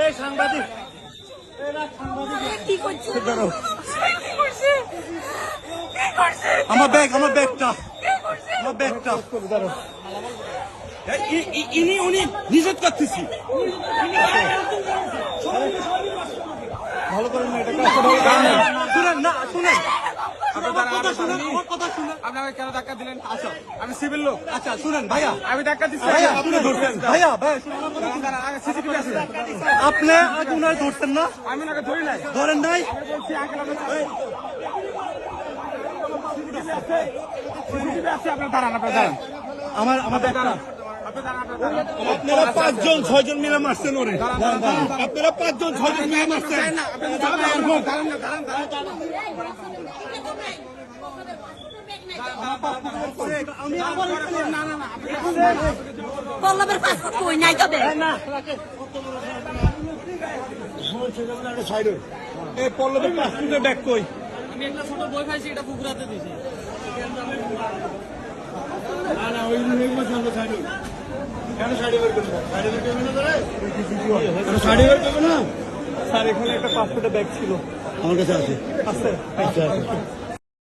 এই সাংবাদিক আমার ব্যাগটা উনি নিষেধ করতেছি ভালো করেন না এটা শুনেন না শুনেন আপনাকে কেন ধাক্কা দিলেন? আচ্ছা আমি সিভিল লোক। আচ্ছা শুনেন ভাইয়া আমি ধাক্কা দিচ্ছি আপনি ধরছেন ভাইয়া আপনি আগে উনার ধরছেন না? আমি ওনাকে ধরি নাই। ধরেন নাই? আপনার দাঁড়ান, আপনার দাঁড়ান, আমার দাঁড়ান। আপনারা 5 জন 6 জন মিলে মারছেন ওরে। আপনারা 5 জন 6 জন মিলে মারছেন। পল্লবের পাসপোর্ট কই নাই তবে এই পল্লবের পাসপোর্টের ব্যাগ কই? আমি একটা ছোট বই পাইছি, এটা পুকুরাতে দিছি। স্যার এখানে একটা পাসপোর্টের ব্যাগ ছিল আমার কাছে আছে।